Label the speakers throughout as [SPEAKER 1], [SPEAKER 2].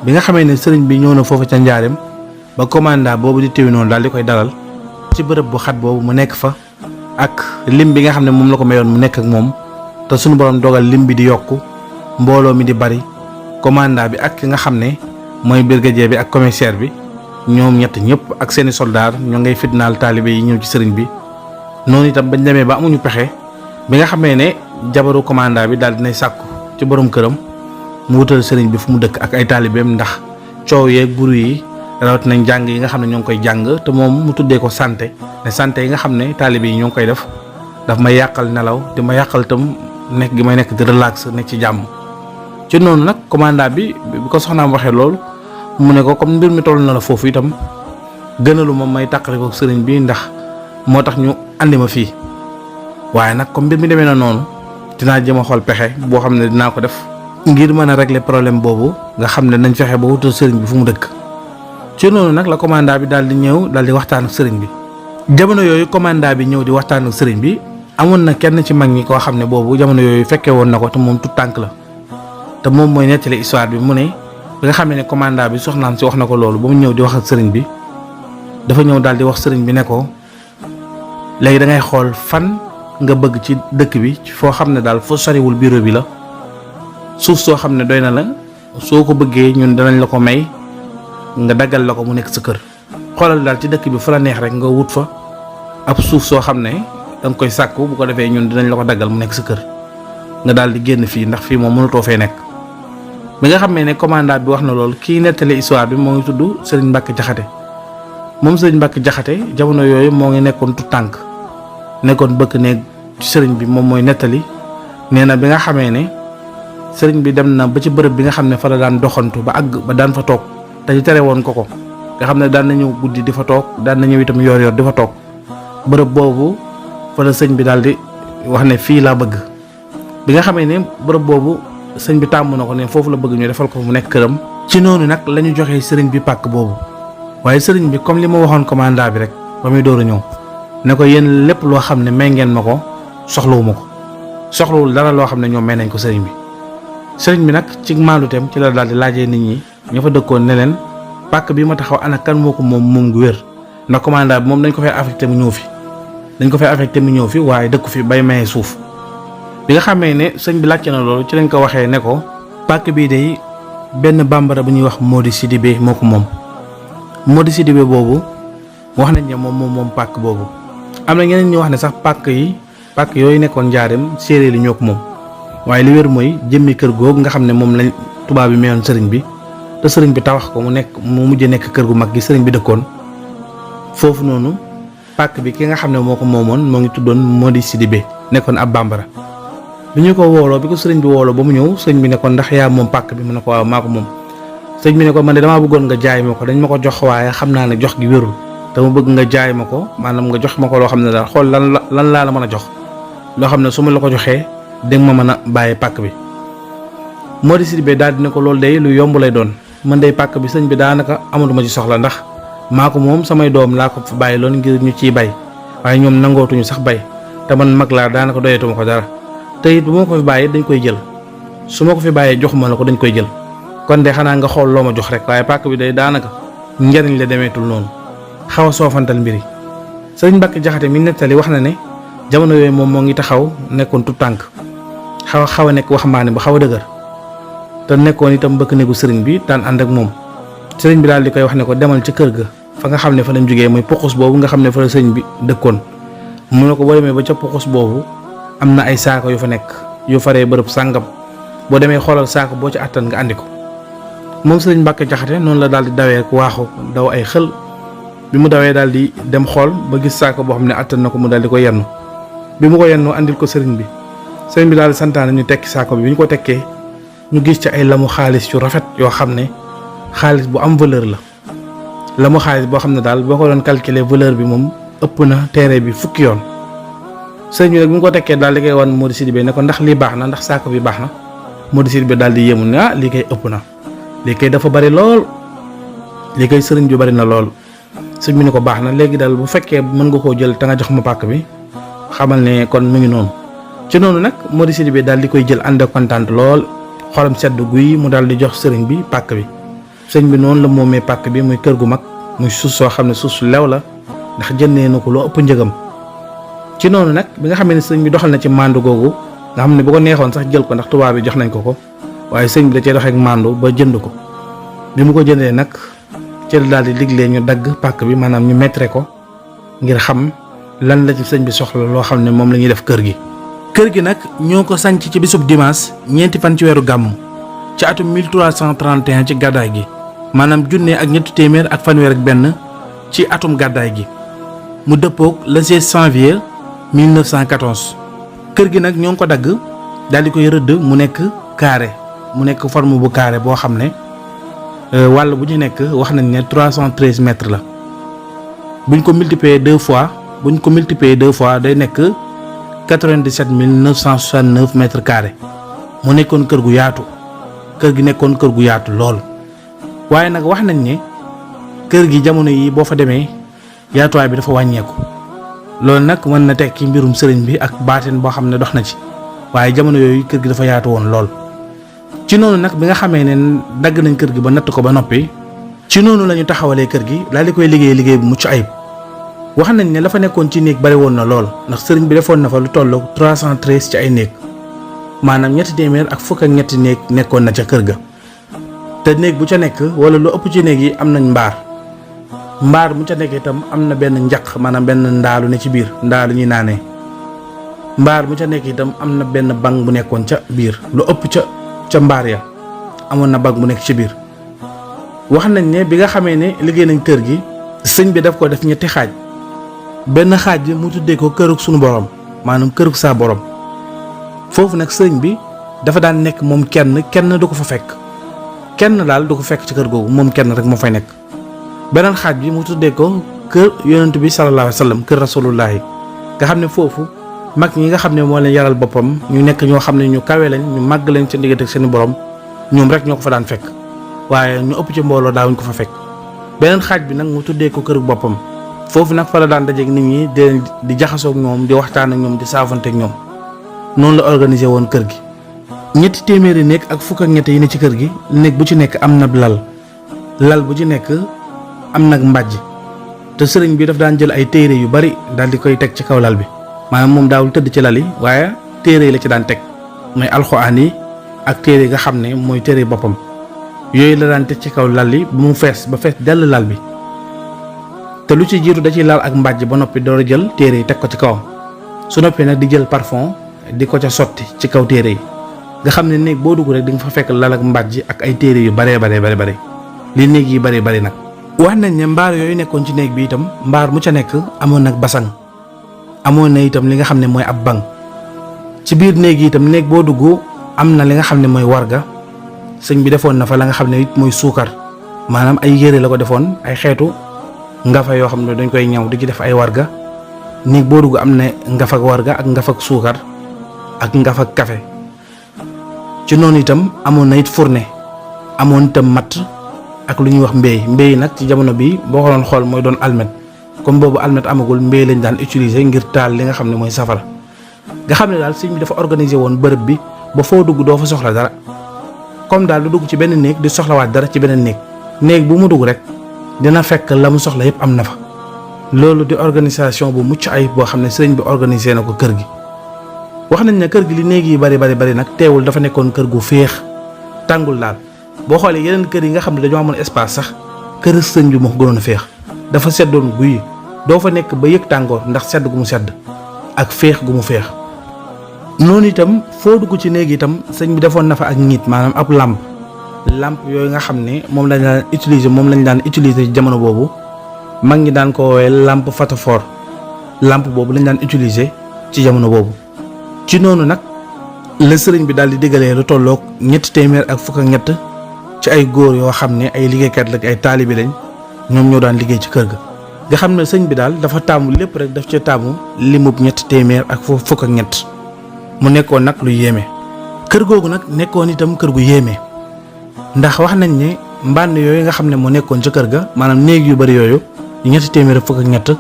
[SPEAKER 1] bi nga xamee ne sëriñ bi ñëw na foofu ca njaareem ba commandant boobu di téwi noonu daal di koy dalal ci bërëb bu xat boobu mu nekk fa ak lim bi nga xam ne moom la ko mayoon mu nekk ak moom te suñu borom dogal lim bi di yokku mbooloo mi di bari commandant bi ak ki nga xam ne mooy brigadier bi ak commissaire bi ñoom ñett ñëpp ak seeni soldaar ñoo ngay fitnaal taalibe yi ñëw ci sëriñ bi noonu itam bañ demee ba amuñu pexe bi nga xamee ne jabaru commandant bi daal dinay sàkku ci borom këram mu wutal sëriñ bi fu mu dëkk ak ay taalibeem ndax coow yeeg buru yi rawat nañ jàng yi nga xam ne ñoo ngi koy jàng te moom mu tuddee ko santé ne santé yi nga xam ne taalibe yi ñoo ngi koy def daf ma yàqal nelaw di ma yàqal itam nekk gi may nekk di relax nekk ci jàmm. ci noonu nag commandant bi ko soxnaam waxee loolu mu ne ko comme mbir mi toll na la foofu itam gënalu ma may tàqale ko sëriñ bi ndax moo tax ñu andi ma fii waaye nag comme mbir mi demee na noonu dinaa jéem a xool pexe boo xam ne dinaa ko def ngir mën a régler problème boobu nga xam ne nañ fexe ba wutal sëriñ bi fu mu dëkk. ci noonu nag la commandant bi daal di ñëw daal di waxtaan ak sëriñ bi jamono yooyu commandant bi ñëw di waxtaan ak sëriñ bi amoon na kenn ci mag ñi koo xam ne boobu jamono yooyu fekkee woon na ko te moom tout tànk la te moom mooy nettali histoire bi mu ne bi nga xam ne commandant bi soxnaam si wax na ko loolu ba mu ñëw di wax ak sëriñ bi dafa ñëw daal di wax sëriñ bi ne ko léegi da ngay xool fan nga bëgg ci dëkk bi foo xam ne daal foo soriwul bureau bi la suuf soo xam ne doy na la soo ko bëggee ñun danañ la ko may nga daggal la ko mu nekk sa kër xoolal daal ci dëkk bi fu la neex rek nga wut fa ab suuf soo xam ne da nga koy sàkku bu ko defee ñun dinañ la ko daggal mu nekk sa kër nga daal di génn fii ndax fii moom mënutoo fee nekk. bi nga xamee ne commandant bi wax na loolu kii nettali histoire bi moo ngi tudd Serigne Mbacke Jaxate moom Serigne Mbacke Jaxate jamono yooyu moo ngi nekkoon tout tànk nekkoon bëkk ne sëriñ bi moom mooy nettali nee na bi nga xamee ne sëriñ bi dem na ba ci bërëb bi nga xam ne fa la daan doxantu ba àgg ba daan fa toog te ñu tere woon ko nga xam ne daan na ñëw guddi di fa toog daan na ñëw itam yor di fa toog bërëb boobu fa la sëñ bi daal di wax ne fii laa bëgg bi nga xamee ne bërëb boobu sëñ bi tàmm na ko ne foofu la bëgg ñu defal ko mu nekk këram. ci noonu nag la ñu joxee sëriñ bi pàkk boobu waaye sëriñ bi comme li ma waxoon commandant bi rek ba muy door a ñëw ne ko yéen lépp loo xam ne may ngeen ma ko soxlawuma ko soxlawul dara loo xam ne ñoom may nañ ko sëriñ bi nag ci maaluteem ci la daal di laajee nit ñi ña fa dëkkoon ne leen pàkk bi ma taxaw ana kan moo ko moom gu wér ndax commandant bi moom dañ ko fay affecté mu ñëw fi waaye dëkku fi bay maye suuf. bi nga xamee ne sëñ bi laajte na loolu ci lañ ko waxee ne ko pàkk bii day benn bambara bu ñuy wax Mody Sidibé moo ko moom Mody Sidibé boobu wax nañ ne moom pàkk boobu am na ñeneen ñu wax ne sax pàkk yooyu nekkoon njaareem séeréer yi ñoo ko moom waaye li wér mooy jëmmi kër googu nga xam ne moom lañ tubaab bi mayoon sëriñ bi te sëriñ bi tabax ko mu mujj nekk kër gu mag gi sëriñ bi dëkkoon foofu noonu pàkk bi ki nga xam ne moo ko moomoon moo ngi tuddoon Mody Sidibé nekkoon ab bambara. bi ñu ko wooloo bi ko sëriñ bi wooloo ba mu ñëw sëriñ bi ne ko ndax yaa moom pàkk bi mu ne ko waaw maa ko moom sëriñ bi ne ko man de damaa bëggoon nga jaay ma ko dañ ma ko jox waaye xam naa ne jox gi wérul dama bëgg nga jaay ma ko maanaam nga jox ma ko loo xam ne daal xool lan laa la mën a jox loo xam ne su ma la ko joxee dégg ma mën a bàyyi pàkk bi. Mody Sidibé daal dina ko loolu day lu yomb lay doon man day pàkk bi sëriñ bi daanaka amatuma ci soxla ndax maa ko moom samay doom laa ko fa bàyyi loon ngir ñu ciy bay waaye ñoom nangootuñu sax bay te man mag laa daanaka doyatuma ko dara te it bu ma ko fi bàyyi dañ koy jël su ma ko fi bàyyee joxuma la ko dañ koy jël kon de xanaa nga xool loo ma jox rek waaye pàkk bi day daanaka njariñ la demeetul noonu xaw a soofantal mbiri sëriñ Mbacke Jaxate mi nettali wax na ne jamono yooyu moom moo ngi taxaw nekkoon tout tànk xaw a nekk waxambaane bu xaw a dëgër te nekkoon itam bëkk néegu sëriñ bi daan ànd ak moom sëriñ bi daal di koy wax ne ko demal ci kër ga fa nga xam ne fa lañ jógee muy puqus boobu nga xam ne fa la sëriñ bi dëkkoon mu ne ko boo demee ba ca puqus boobu am na ay saako yu fa nekk yu faree bërëb sàngam boo demee xoolal saako boo ci àttan nga andi ko moom sëriñ Mbacke Jaxate noonu la daal di dawee ak waaxu daw ay xël bi mu dawee daal di dem xool ba gis saako boo xam ne àttan na ko mu daal di ko yennu bi mu ko yennu andil ko sëriñ bi daal di santaane ñu tekki saako bi ñu ko tekkee ñu gis ci ay lamu xaalis yu rafet yoo xam ne xaalis bu am valeur la lamu xaalis boo xam ne daal boo ko doon calculer valeur bi moom ëpp na terrain bi fukki yoon sëriñ bi nag bi mu ko tekkee daal di koy wan Mody Sidibé ne ko ndax lii baax na ndax saako bi baax na Mody Sidibé daal di yéemu ne lii kay ëpp na lii kay dafa bari lool lii kay sëriñ bi bari na lool sëriñ bi ne ko baax na léegi daal bu fekkee mën nga koo jël te nga jox ma pàkk bi xamal ne kon mu ngi noonu ci noonu nag Mody Sidibé daal di koy jël ànd ak kontaan lool xolam sedd guy mu daal di jox sëriñ bi pàkk bi sëñ bi noonu la moomee pàkk bi muy kër gu mag muy suuf soo xam ne suuf su lew la ndax jëndee na ko loo ëpp njëgam. ci noonu nag bi nga xamee ne sëñ bi doxal na ci màndu googu nga xam ne bu ko neexoon sax jël ko ndax tubaab bi jox nañ ko waaye sëñ bi da cee doxee ak màndu ba jënd ko. bi mu ko jëndee nag ci la daal di diglee ñu dagg pàkk bi maanaam ñu mettre ko ngir xam lan la ci sëñ bi soxla loo xam ne moom la ñuy def kër gi. kër gi nag ñoo ko sanc ci bisub dimanche ñeenti fan ci weeru gàmm ci atum 1331 ci gàddaay gi maanaam junne ak ñetti téeméer ak fanweer ak benn ci atum gàddaay gi mu dëppoog le 16 janvier 1914. kër gi nag ñoo ngi ko dagg daal di koy rëdd mu nekk carré mu nekk forme bu carré boo xam ne wàll bu ñu nekk wax nañ ne 313 mètres la buñ ko multiplier deux fois day nekk 97 969 mètres carrés mu nekkoon kër gu yaatu lool. waaye nag wax nañ ne kër gi jamono yi boo fa demee yaatuwaay bi dafa wàññeeku loolu nag mën na tekki mbirum sëriñ bi ak baatin boo xam ne dox na ci waaye jamono yooyu kër gi dafa yaatu woon lool. ci noonu nag bi nga xamee ne dagg nañ kër gi ba natt ko ba noppi ci noonu la ñu taxawalee kër gi daal di koy liggéey bu mucc ayib. wax nañ ne la fa nekkoon ci néeg bari woon na lool ndax sëriñ bi defoon na fa lu tollu 313 ci ay néeg maanaam ñetti téeméer ak fukk ak ñetti néeg nekkoon na ca kër ga. te néeg bu ca nekk wala lu ëpp ci néeg yi am nañ mbaar mu ca nekk itam am na benn njaq maanaam benn ndaalu ne ci biir ndaalu ñuy naanee mbaar mu ca nekk itam am na benn bang bu nekkoon ca biir lu ëpp ca mbaar ya amoon na bang bu nekk ci biir. wax nañ ne bi nga xamee ne liggéey nañ kër gi sëñ bi daf ko def ñetti xaaj benn xaaj bi mu tuddee ko kërug sunu borom maanaam kërug saa borom foofu nag sëñ bi dafa daan nekk moom kenn du ko fa fekk kenn daal du ko fekk ci kër googu moom kenn rek moo fay nekk. beneen xaaj bi mu tuddee ko kër yonent bi sallallahu alayhi wa sallam kër rasulullahi nga xam ne foofu mag ñi nga xam ne moo leen yaral boppam ñu nekk ñoo xam ne ñu kawe lañ ñu màgg lañ seen diggante ak seen borom ñoom rek ñoo ko fa daan fekk waaye ñu ëpp ci mbooloo daawuñ ko fa fekk. beneen xaaj bi nag mu tuddee ko kër boppam foofu nag fa la daan dajeeg nit ñi di jaxasoo ak ñoom di waxtaan ak ñoom di saafante ak ñoom noonu la organisé woon kër gi. ñetti téeméeri néeg ak fukk ak ñett yi ne ci kër gi néeg bu ci nekk am na lal bu ci nekk am nag mbàjj te sëriñ bi daf daan jël ay téere yu bari daal di koy teg ci kaw lal bi maanaam moom daawul tëdd ci lal yi waaye téere yi la ci daan teg mooy alxuraan yi ak téere yi nga xam ne mooy téere boppam yooyu la daan teg ci kaw lal yi ba mu fees dell lal bi te lu ci jiitu da ciy laal ak mbàjj ba noppi door a jël téere yi teg ko ci kawam su noppee nag di jël parfum di ko ca sotti ci kaw téere yi nga xam ne néeg boo dugg rek di nga fa fekk lal ak mbàjj ak ay téere yu bare li néeg yi bari nag. wax nañ ne mbaar yooyu nekkoon ci néeg bi itam mbaar mu ca nekk amoon nag basang amoon na itam li nga xam ne mooy ab bang ci biir néeg yi itam néeg boo dugg am na li nga xam ne mooy warga sëñ bi defoon na fa la nga xam ne it mooy suukar maanaam ay yére la ko defoon ay xeetu ngafa yoo xam ne dañ koy ñaw di ci def ay warga néeg boo dugg am na ngafak warga ak ngafak suukar ak ngafak kafe ci noonu itam amoon na it fourne amoon itam matt ak lu ñuy wax mbéy nag ci jamono bi boo ko doon xool mooy doon almet comme boobu almet amagul mbéy lañ daan utiliser ngir taal li nga xam ne mooy safara nga xam ne daal sëñ bi dafa organiser woon bërëb bi ba foo dugg doo fa soxla dara comme daal du dugg ci benn néeg di soxlawaat dara ci beneen néeg bu mu dugg rek dina fekk la mu soxla yépp am na fa loolu di organisation bu mucc ayib boo xam ne sëñ bi organiser na ko kër gi. wax nañ ne kër gi li néeg yi bari nag teewul dafa nekkoon kër gu féex tàngul daal boo xoolee yeneen kër yi nga xam ne dañoo amoon espace sax kër sëñ bi moo ko gënoon a féex dafa seddoon guy doo fa nekk ba yëg tàngoor ndax sedd gu mu sedd ak féex gu mu féex. noonu itam foo dugg ci néeg itam sëñ bi defoon na fa ak ñiit maanaam ab làmp yooyu nga xam ne moom lañ daan utiliser ci jamono boobu mag ñi daan ko woowee lampe photophore lampe boobu lañ daan utiliser ci jamono boobu. ci noonu nag la sëriñ bi daal di diggalee lu tolloog ñetti téeméer ak fukk ak ñett ci ay góor yoo xam ne ay liggéeykat la ay taalibi lañ ñoom ñoo daan liggéey ci kër ga. nga xam ne sëñ bi daal dafa taamu lépp rek daf ca taamu limub ñetti téeméer ak fukk ak ñett mu nekkoon nag lu yéeme. kër googu nag nekkoon itam kër gu yéeme ndax wax nañ ne mbànd yooyu nga xam ne moo nekkoon ca kër ga maanaam néeg yu bari yooyu ñetti téeméer ak fukk ak ñett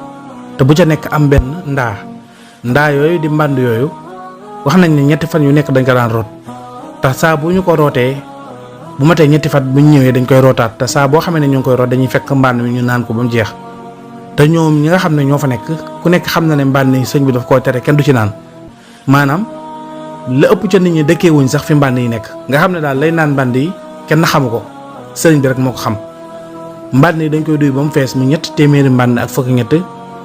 [SPEAKER 1] te bu ca nekk am benn ndaa yooyu di mbànd yooyu wax nañ ne ñetti fan yu nekk dañ ko daan root tax saa bu ñu ko rootee bu matee ñetti fan bu ñu ñëwee dañ koy rootaat te saa boo xamee ne ñu ngi koy root dañuy fekk mbànn mi ñu naan ko ba mu jeex te ñoom ñi nga xam ne ñoo fa nekk ku nekk xam na ne mbànn yi sëñ bi daf koo tere kenn du ci naan maanaam la ëpp ca nit ñi dëkkee wuñ sax fi mbànn yi nekk nga xam ne daal lay naan mbànn yi kenn xamu ko sëriñ bi rek moo ko xam mbànn yi dañ koy duy ba mu fees mu ñetti téeméeri mbànn ak fukki ñett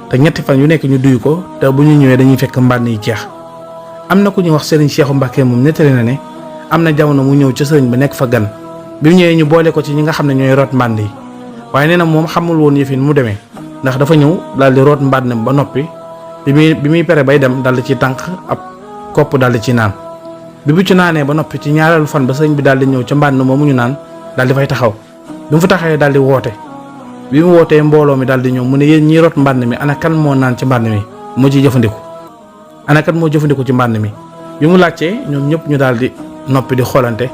[SPEAKER 1] te ñetti fan yu nekk ñu duy ko te bu ñu ñëwee dañuy fekk mbànn yi jeex. am na ku ñuy wax sëriñ Cheikhu Mbacke moom nettali na ne am na jamono mu ñëw ca sëriñ ba nekk fa gan bi mu ñëwee ñu boole ko ci ñi nga xam ne ñooy root mbànn yi waaye nee na moom xamul woon yëfin mu demee ndax dafa ñëw daal di root mbànn ba noppi bi muy pere bay dem daal di ci tànk ab kopp daal di ci naan bi bu ci naanee ba noppi ci ñaareelu fan ba sëriñ bi daal di ñëw ca mbànn moomu ñu naan daal di fay taxaw bi mu fa taxawee daal di woote bi mu wootee mbooloo mi daal di ñëw mu ne yéen ñiy root mbànn mi ana kan moo naan ci mbànn mi moo ciy jëfandiku ana kan moo jëfandiku ci mbànn mi bi mu laajtee ñoom ñëpp ñu daal di noppi di xoolante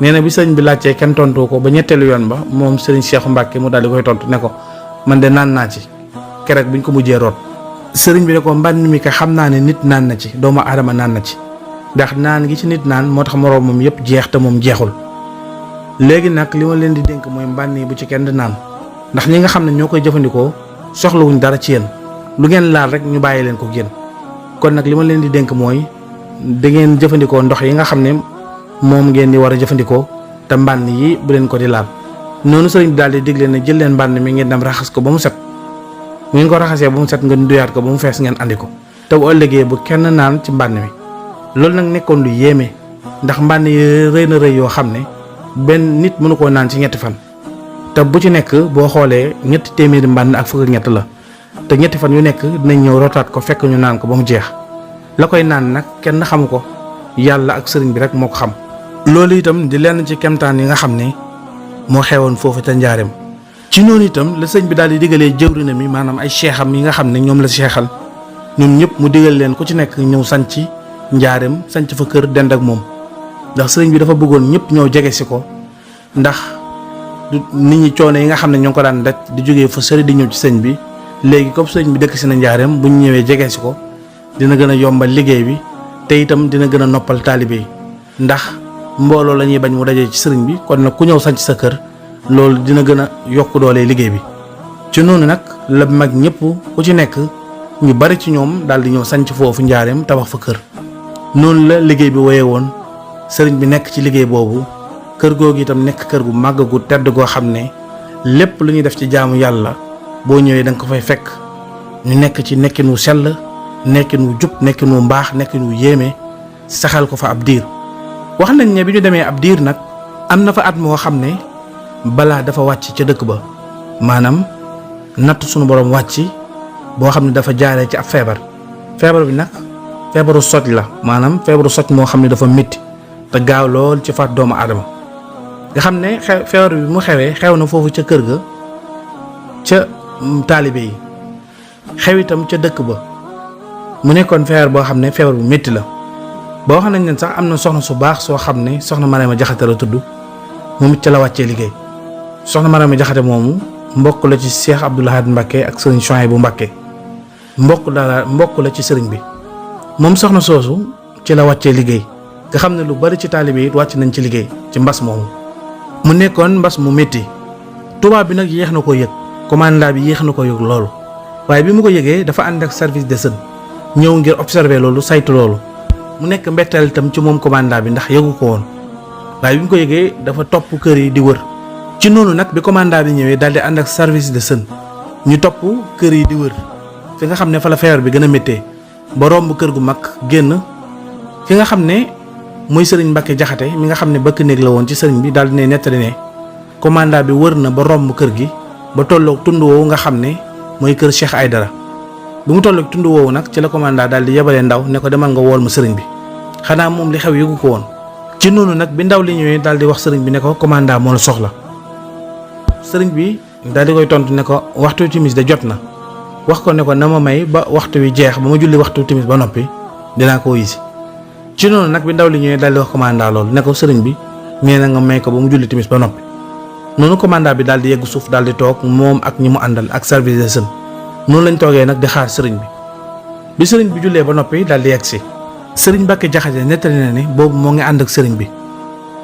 [SPEAKER 1] nee na bi sëriñ bi laajtee kenn tontu ko ba ñetteelu yoon ba moom sëriñ Cheikhu Mbacke mu daal di koy tontu ne ko man de naan naa ci keroog biñ ko mujjee root sëriñ bi ne ko mbànn mi ka xam naa ne nit naan na ci doomu aadama naan na ci ndax naan gi ci nit naan moo tax moroom moom yëpp jeex te moom jeexul léegi nag li ma leen di dénk mooy mbànn yi bu ci kenn di naan ndax ñi nga xam ne ñoo koy jëfandikoo soxlawuñ dara ci yéen lu ngeen laal rek ñu bàyyi leen ko génn kon nag li ma leen di dénk mooy da ngeen jëfandikoo ndox yi nga xam ne moom ngeen di war a jëfandikoo te mbànn yi bu leen ko di laal noonu sëriñ bi daal di digle ne jël leen mbànn mi ngeen dem raxas ko ba mu set bu ngeen ko raxasee ba mu set ngeen duyaat ko ba mu fees ngeen andi ko te bu ëllëgee bu kenn naan ci mbànn mi loolu nag nekkoon lu yéeme ndax mbànn yi rëy na rëy yoo xam ne benn nit mënu koo naan ci ñetti fan te bu ci nekk boo xoolee ñetti téeméeri mbànn ak fukk ak ñett la te ñetti fan yu nekk dinañ ñëw rotaat ko fekk ñu naan ko ba mu jeex la koy naan nag kenn xamu ko yàlla ak sëriñ bi rek moo ko xam. loolu itam di lenn ci kemtaan yi nga xam ne moo xewoon foofu ca njaareem ci noonu itam la sëñ bi daal di digalee jëwrina mi maanaam ay seexam yi nga xam ne ñoom la seexal ñoom ñëpp mu digal leen ku ci nekk ñëw sanc njaareem sanc fa kër dend ak moom ndax sëriñ bi dafa bëggoon ñëpp ñëw jege si ko ndax nit ñi coono yi nga xam ne ñoo ko daan daj di jógee fa sëri di ñëw ci sëñ bi léegi comme sëñ bi dëkk si na njaareem bu ñu ñëwee jege si ko dina gën a yombal liggéey bi te itam dina gën a noppal taalibe yi ndax mbooloo la ñuy bañ mu dajee ci sëriñ bi kon nag ku ñëw sanc sa kër loolu dina gën a yokk doole liggéey bi ci noonu nag la mag ñëpp ku ci nekk ñu bari ci ñoom daal di ñëw sanc foofu njaareem tabax fa kër noonu la liggéey bi woyee woon sëriñ bi nekk ci liggéey boobu kër googu itam nekk kër gu màgg gu tedd goo xam ne lépp lu ñuy def ci jaamu yàlla boo ñëwee da nga ko fay fekk ñu nekk ci nekkin wu sell nekkin wu jub nekkin wu mbaax nekkin wu yéeme saxal ko fa ab diir wax nañ ne bi ñu demee ab diir nag am na fa at moo xam ne balaa dafa wàcc ca dëkk ba maanaam natt sunu borom wàcc boo xam ne dafa jaaree ci ab feebar bi nag feebaru soj la maanaam feebaru soj moo xam ne dafa métti te gaaw lool ci faat doomu aadama nga xam ne feebar bi mu xewee xew na foofu ca kër ga ca taalibe yi xew itam ca dëkk ba mu nekkoon feebar boo xam ne feebar bu métti la boo xam nañ ne sax am na soxna su baax soo xam ne soxna Mariama Jaxate la tudd moom it ca la wàccee liggéey soxna Mariama Jaxate moomu mbokk la ci Cheikh Abdoul Ahad Mbacké ak sëriñ Chouaïbou Mbacké mbokk la ci sëriñ bi moom soxna soosu ci la wàccee liggéey nga xam ne lu bari ci taalibe yi wàcc nañ ci liggéey ci mbas moomu mu nekkoon mbas mu métti tubaab bi nag yéex na ko yëg commandant bi yéex na ko yëg loolu waaye bi mu ko yëgee dafa ànd ak service de sën ñëw ngir observer loolu saytu loolu mu nekk mbetteel itam ci moom commandant bi ndax yëgu ko woon waaye bi mu ko yëgee dafa topp kër yi di wër ci noonu nag bi commandant bi ñëwee daal di ànd ak service de sën ñu topp kër yi di wër fi nga xam ne fa la feebar bi gën a méttee ba romb kër gu mag génn fi nga xam ne mooy sëriñ Mbacke Jaxate mi nga xam ne bëkk néeg la woon ci sëriñ bi daal di ne nettali ne commandant bi wër na ba romb kër gi ba tolloog tund woowu nga xam ne mooy kër Cheikh Aydara bi mu tolloog tund woowu nag ci la commandant daal di yebalee ndaw ne ko demal nga wool ma sëriñ bi xanaa moom li xew yëgu ko woon ci noonu nag bi ndaw li ñëwee daal di wax sëriñ bi ne ko commandant moo la soxla sëriñ bi daal di koy tontu ne ko waxtu timis de jot na wax ko ne ko na ma may ba waxtu wi jeex ba ma julli waxtu timis ba noppi dinaa ko yisi ci noonu nag bi ndaw li ñëwee daal di wax commandant loolu ne ko sëriñ bi nee na nga may ko ba mu julli timis ba noppi noonu commandant bi daal di yegg suuf daal di toog moom ak ñi mu àndal ak service de sën noonu lañ toogee nag di xaar sëriñ bi sëriñ bi jullee ba noppi daal di yegg si sëriñ Mbacke Jaxate nettali na ne boobu moo ngi ànd ak sëriñ bi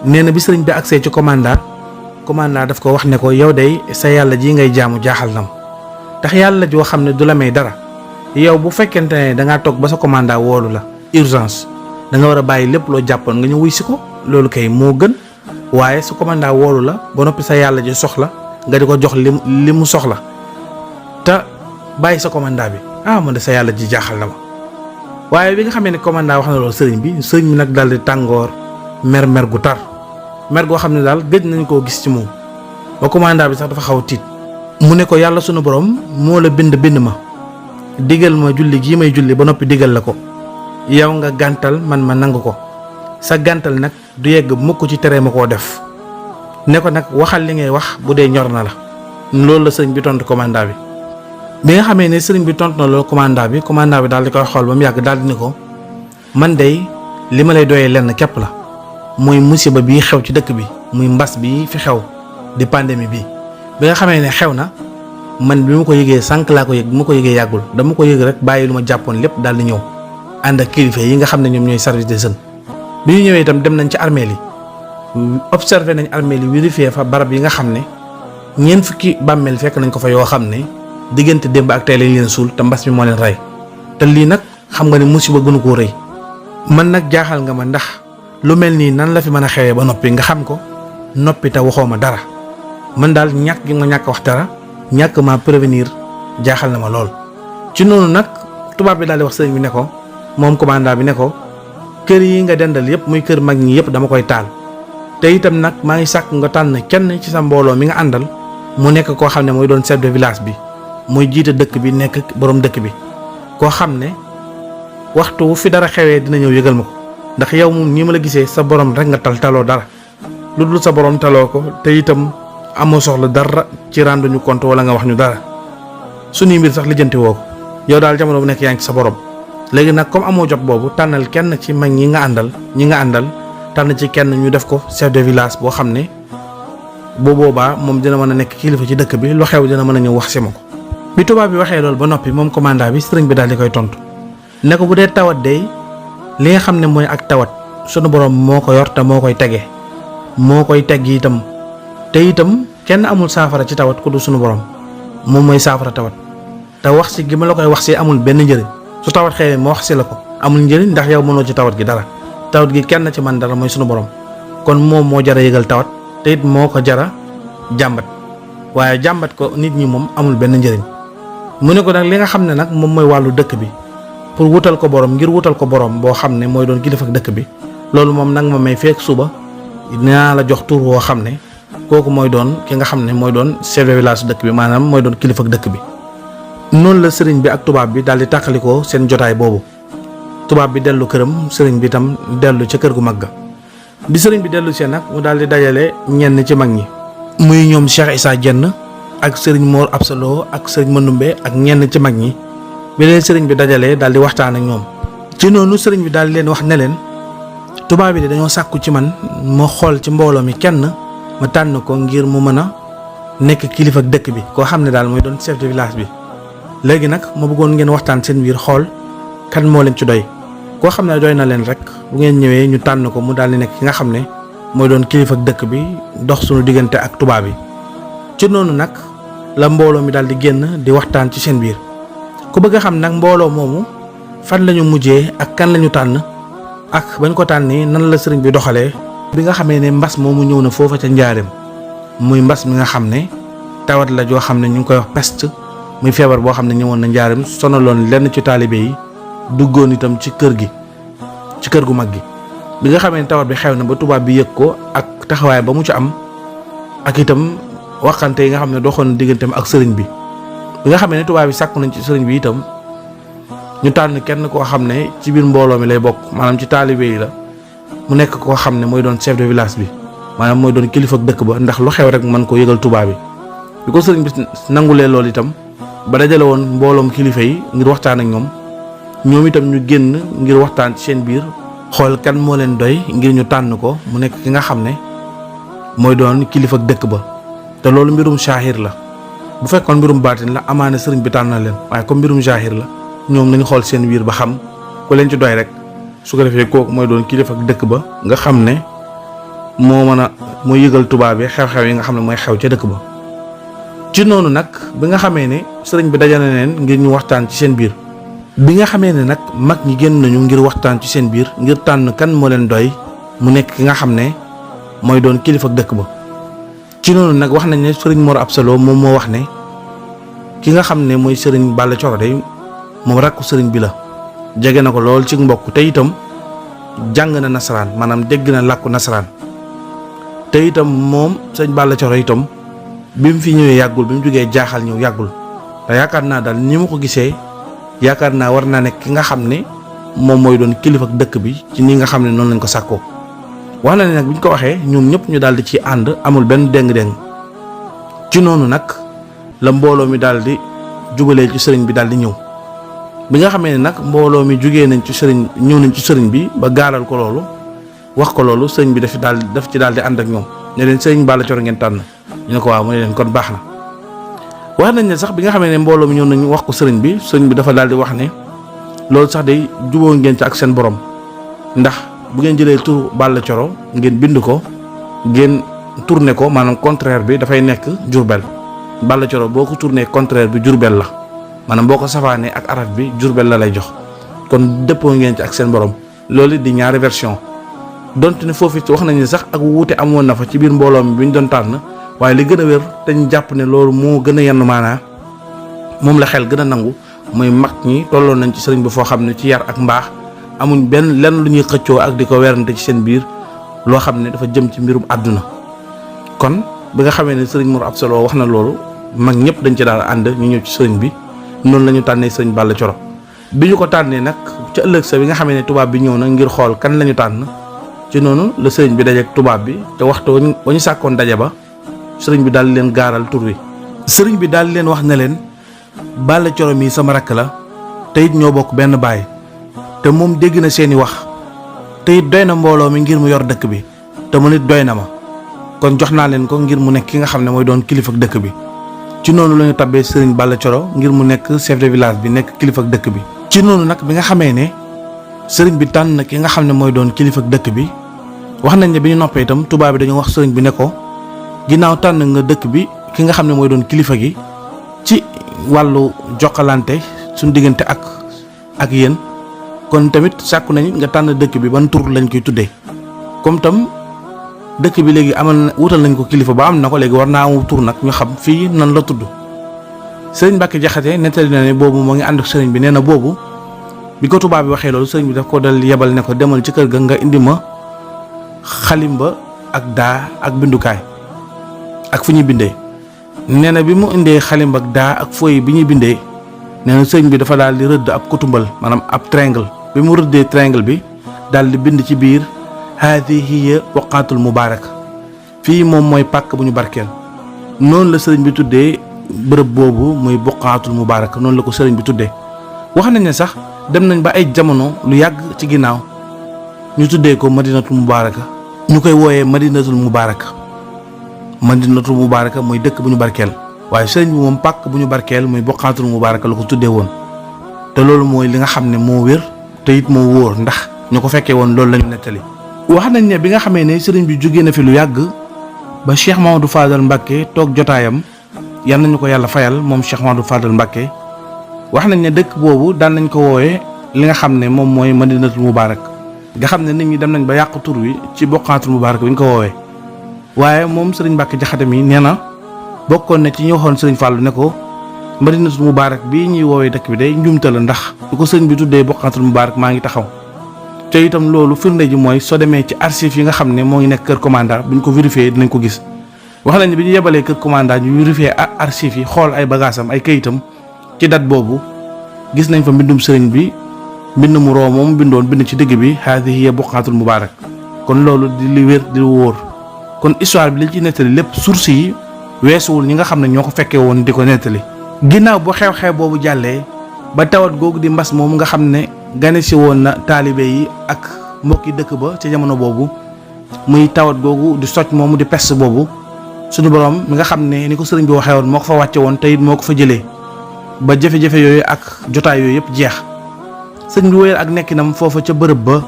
[SPEAKER 1] nee na bi sëriñ bi agsee ci commandant daf ko wax ne ko yow day sa yàlla ji ngay jaamu jaaxal na ma ndax yàlla joo xam ne du la may dara yow bu fekkente ne dangaa toog ba sa commandant woolu la urgence da nga war a bàyyi lépp loo jàppoon nga ñëw wuy si ko loolu kay moo gën waaye sa commandant woolu la ba noppi sa yàlla ji soxla nga di ko jox li mu soxla te bàyyi sa commandant bi man de sa yàlla ji jaaxal na ma. waaye bi nga xamee ne commandant wax na loolu sëriñ bi nag daal di tàngoor mer gu tar mer goo xam ne daal gëj nañ koo gis ci moom ba commandant bi sax dafa xaw a tiit mu ne ko yàlla sunu borom moo la bind ma digal ma julli gii may julli ba noppi digal la ko yow nga gàntal man ma nangu ko sa gàntal nag du yegg mukk ci tere ma koo def ne ko nag waxal li ngay wax bu dee ñor na la. loolu la sëriñ bi tontu commandant bi nga xamee ne sëriñ bi tontu na loolu commandant bi daal di koy xool ba mu yàgg daal di ne ko man dey li ma lay doyee lenn képp la mooy musiba bii xew ci dëkk bi muy mbas bi fi xew di pandémie bi nga xamee ne xew na man bi ma ko yëgee sànq laa ko yëg bi ma ko yëgee yàggul dama ko yëg rek bàyyi lu ma jàppoon lépp daal di ñëw ànd ak kilifa yi nga xam ne ñoom ñooy service des jeunes bi ñu ñëwee itam dem nañ ci armeel yi observé nañ armeel yi vérifié fa barab yi nga xam ne ñeent fukki bàmmeel fekk nañ ko fa yoo xam ne diggante démb ak tey lañ leen suul te mbas mi moo leen rey te lii nag xam nga ne musiba gënu koo rëy man nag jaaxal nga ma ndax lu mel nii nan la fi mën a xewee ba noppi nga xam ko noppi te waxoo ma dara man daal ñàkk gi ma ñàkk wax dara ñàkk ma prévenir jaaxal na ma lool. ci noonu nag tubaab bi daal di wax sëriñ bi ne ko moom commandant bi ne ko kër yi nga dendal yëpp muy kër mag ñi yëpp dama koy taal te itam nag maa ngi sàkk nga tànn kenn ci sa mbooloo mi nga àndal mu nekk koo xam ne mooy doon chef de village bi muy jiite dëkk bi nekk borom dëkk bi koo xam ne waxtu wu fi dara xewee dina ñëw yëgal ma ko ndax yow moom ñi ma la gisee sa borom rek nga taloo dara lu dul sa borom taloo ko te itam amoo soxla dara ci rendre ñu compte wala nga wax ñu dara suñuy mbir sax lijjanti woo ko yow daal jamono bu nekk yaa ngi ci sa borom. léegi nag comme amoo jot boobu tànnal kenn ci mag ñi nga àndal tànn ci kenn ñu def ko chef de village boo xam ne bu boobaa moom dina mën a nekk kilifa ci dëkk bi lu xew dina mën a ñëw wax si ma ko. bi tubaab bi waxee loolu ba noppi moom commandant bi sëriñ bi daal di koy tontu ne ko bu dee tawat day li nga xam ne mooy ak tawat sunu borom moo ko yor te moo koy tegee moo koy tegg itam te itam kenn amul saafara ci tawat ku du sunu borom moom mooy saafara tawat te wax si gi ma la koy wax si amul benn njëriñ su tawat xewee ma wax si la ko amul njëriñ ndax yow mënoo ci tawat gi dara tawat gi kenn ci man dara mooy sunu borom kon moom moo jara yëgal tawat te it moo ko jara jàmbat waaye jàmbat ko nit ñi moom amul benn njëriñ. mu ne ko nag li nga xam ne nag moom mooy wàllu dëkk bi pour wutal ko borom ngir wutal ko borom boo xam ne mooy doon kilifa dëkk bi loolu moom nag ma may fekk suba dinaa la jox tur woo xam ne kooku mooy doon ki nga xam ne mooy doon chef de village dëkk bi maanaam mooy doon kilifa dëkk bi. noonu la sëriñ bi ak tubaab bi daal di tàqalikoo seen jotaay boobu tubaab bi dellu këram sëriñ bi itam dellu ca kër gu mag ga bi sëriñ bi dellu seen nag mu daal di dajale ñenn ci mag ñi muy ñoom Cheikh Issa Diène ak sëriñ Mor Absalo ak sëriñ Mandoumbe ak ñenn ci mag ñi bi leen sëriñ bi dajalee daal di waxtaan ak ñoom ci noonu sëriñ bi daal di leen wax ne leen tubaab bi de dañoo sàkku ci man ma xool ci mbooloo mi kenn ma tànn ko ngir mu mën a nekk kilifa dëkk bi koo xam ne daal mooy doon chef de village bi léegi nag ma bëggoon ngeen waxtaan seen biir xool kan moo leen ci doy koo xam ne doy na leen rek bu ngeen ñëwee ñu tànn ko mu daal di nekk ki nga xam ne mooy doon kilifa dëkk bi dox suñu diggante ak tubaab yi ci noonu nag la mbooloo mi daal di génn di waxtaan ci seen biir ku bëgg a xam nag mbooloo moomu fan lañu mujjee ak kan lañu tànn ak bañ ko tànnee nan la sëriñ bi doxalee bi nga xamee ne mbas moomu ñëw na foofa ca njaareem muy mbas mi nga xam ne tawat la joo xam ne ñu ngi koy wax peste muy feebar boo xam ne ñëwoon na njaareem sonaloon lenn ci taalibe yi duggoon itam ci kër gi ci kër gu mag gi bi nga xamee ne tawat bi xew na ba tubaab bi yëg ko ak taxawaay ba mu ci am ak itam waxante yi nga xam ne doxoon digganteem ak sëriñ bi nga xamee ne tubaab bi sàkku nañ ci sëriñ bi itam ñu tànn kenn koo xam ne ci biir mbooloo mi lay bokk maanaam ci taalibe yi la mu nekk koo xam ne mooy doon chef de village bi maanaam mooy doon kilifa dëkk ba ndax lu xew rek mën ko yëgal tubaab bi ko sëriñ bi nangulee loolu itam ba dajale woon mbooloom kilifa yi ngir waxtaan ak ñoom itam ñu génn ngir waxtaan ci seen biir xool kan moo leen doy ngir ñu tànn ko mu nekk ki nga xam ne mooy doon kilifa dëkk ba te loolu mbirum saahir la bu fekkoon mbirum baatin la amaana sëriñ bi tànn na leen waaye comme mbirum saahir la ñoom nañu xool seen biir ba xam ku leen ci doy rek su ko defee kooku mooy doon kilifa dëkk ba nga xam ne moo mën a moo yëgal tubaab bi xew-xew yi nga xam ne mooy xew ca dëkk ba. ci noonu nag bi nga xamee ne sëriñ bi dajale leen ngir ñu waxtaan ci seen biir bi nga xamee ne nag mag ñi génn nañu ngir waxtaan ci seen biir ngir tànn kan moo leen doy mu nekk ki nga xam ne mooy doon kilifa dëkk ba. ci noonu nag wax nañ ne sëriñ Mor Absa Lo moom moo wax ne ki nga xam ne mooy sëriñ Balla Coro day moom rakku sëriñ bi la jege na ko lool ci mbokk te itam jàng na nasaraan maanaam dégg na làkku nasaraan te itam moom sëriñ Balla Coro itam bi mu fi ñëwee yàggul bi mu jógee jaaxal ñëw yàggul te yaakaar naa daal ni ma ko gisee yaakaar naa war naa nekk ki nga xam ne moom mooy doon kilifa dëkk bi ci ni nga xam ne noonu lañ ko sàkkoo. wax na ne nag bi ñu ko waxee ñoom ñëpp ñu daal di ci ànd amul benn déng-déng ci noonu nag la mbooloo mi daal di jubalee ci sëriñ bi daal di ñëw bi nga xamee ne nag mbooloo mi jugee nañ ci sëriñ ñëw nañ ci sëriñ bi ba gaaral ko loolu wax ko loolu sëriñ bi daf ci daal di ànd ak ñoom ne leen sëriñ Balla Coro ngeen tànn ñu ne ko waaw mu ne leen kon baax na. wax nañ ne sax bi nga xamee ne mbooloo mi ñëw nañ wax ko sëriñ bi dafa daal di wax ne loolu sax day juboo ngeen ci ak seen borom ndax bu ngeen jëlee tur Balla Coro ngeen bind ko ngeen tourné ko maanaam contraire bi dafay nekk Jurbel Balla Coro boo ko tourné contraire bi Jurbel la maanaam boo ko safaanee ak araf bi Jurbel la lay jox kon dëppoo ngeen ci ak seen borom loolu di ñaari version donte ne foofu wax nañ ne sax ak wuute amoon na fa ci biir mbooloo mi bi ñu doon tànn waaye li gën a wér dañ jàpp ne loolu moo gën a yenn maanaa moom la xel gën a nangu mooy mag ñi tolloon nañ ci sëriñ bi foo xam ne ci yar ak mbaax amuñ benn lenn lu ñuy xëccoo ak di ko werante ci seen biir loo xam ne dafa jëm ci mbirum àdduna. kon bi nga xamee ne sëriñ Mor Absa Lo wax na loolu mag ñëpp dañ ci daal ànd ñu ñëw ci sëriñ bi noonu la ñu tànnee sëriñ Balla Coro bi ñu ko tànnee nag ca ëllëg sa bi nga xamee ne tubaab bi ñëw na ngir xool kan la ñu tànn ci noonu la sëriñ bi dajeek tubaab bi te waxtu wa ñu sàkkoon daje ba sëriñ bi daal leen gaaral tur wi. sëriñ bi daal leen wax ne leen Balla Coro mii sama rakk la te it ñoo bokk benn baay te moom dégg na seeni wax te it doy na mbooloo mi ngir mu yor dëkk bi te mu nit doy na ma kon jox naa leen ko ngir mu nekk ki nga xam ne mooy doon kilifa dëkk bi. ci noonu la ñu tabbee sëriñ Balla Coro ngir mu nekk chef de village bi nekk kilifa dëkk bi. ci noonu nag bi nga xamee ne sëriñ bi tànn na ki nga xam ne mooy doon kilifa dëkk bi wax nañ ne bi ñu noppee itam tubaab bi dañu wax sëriñ bi ne ko ginnaaw tànn nga dëkk bi ki nga xam ne mooy doon kilifa gi ci wàllu jokkalante suñu diggante ak yéen kon tamit sàkku nañ nga tànn dëkk bi ban tur lañ koy tuddee comme tam dëkk bi léegi amal na wutal nañ ko kilifa ba am na ko léegi war naa am tur nag ñu xam fii nan la tudd. sëriñ Mbàkke Jaxate nettali na ne boobu moo ngi ànd ak sëriñ bi nee na boobu bi ko tubaab bi waxee loolu sëriñ bi daf ko dal yebal ne ko demal ci kër ga nga indi ma xalimba ak daa ak bindukaay ak fu ñuy bindee. nee na bi mu indee xalimba ak daa ak fooy bi ñuy bindee nee na sëriñ bi dafa daal di rëdd ab kutumbal maanaam ab triangle bi mu rëddee triangle bi daal di bind ci biir haadihi hiya waqaatul mubaarak fii moom mooy pàkk bu ñu barkeel. noonu la sëriñ bi tuddee bërëb boobu muy buqaatul mubaarak noonu la ko sëriñ bi tuddee. wax nañ ne sax dem nañ ba ay jamono lu yàgg ci ginnaaw ñu tuddee ko madinatul mubaaraka ñu koy wooyee madinatul mubaaraka mooy dëkk bu ñu barkeel waaye sëriñ bi moom pàkk bu ñu barkeel muy buqaatul mubaaraka la ko tuddee woon. te loolu mooy li nga xam ne moo wér te it moo wóor ndax ñu ko fekkee woon loolu la ñu nettali. wax nañ ne bi nga xamee ne sëriñ bi jógee na fi lu yàgg ba Cheikh Mamadou Fadal Mbacké toog jotaayam yal nañu ko yàlla fayal moom Cheikh Mamadou Fadal Mbacké wax nañ ne dëkk boobu daan nañ ko woowee li nga xam ne moom mooy madinatul mubaarak nga xam ne nit ñi dem nañ ba yàq tur wi ci boqaatul mubaarak bi ñu ko woowee. waaye moom sëriñ Mbàkke Jaxate mi nee na bokkoon na ci ñu waxoon sëriñ Fàllu ne ko madinatul mubaarak bii ñuy woowee dëkk bi day njumte la ndax du ko sëriñ bi tuddee boqaatul mubaarak maa ngi taxaw. te itam loolu firnde ji mooy soo demee ci archive yi nga xam ne moo ngi nekk kër commandant bu ñu ko vérifié dinañ ko gis. wax nañ ne bi ñu yebalee kër commandant ñu vérifié archive yi xool ay bagaasam ay kayitam ci date boobu gis nañ fa mbindum sëriñ bi mbind mu roo moom bindoon bind ci digg bi haadihi hiya buqaatul mubaarak kon loolu di li wér di wóor. kon histoire bi li ci nettali lépp source yi weesuwul ñi nga xam ne ñoo ko fekkee woon di ko nettali. ginnaaw bu xew-xew boobu jàllee ba tawat googu di mbas moom nga xam ne gane si woon na taalibe yi ak mbokki dëkk ba ci jamono boobu muy tawat googu di socc moomu di peste boobu suñu borom mi nga xam ne ni ko sëriñ bi waxee woon moo ko fa wàcce woon te it moo ko fa jëlee ba jafe-jafe yooyu ak jotaay yooyu yëpp jeex sëriñ bi wéyal ak nekkinam foofa ca bërëb ba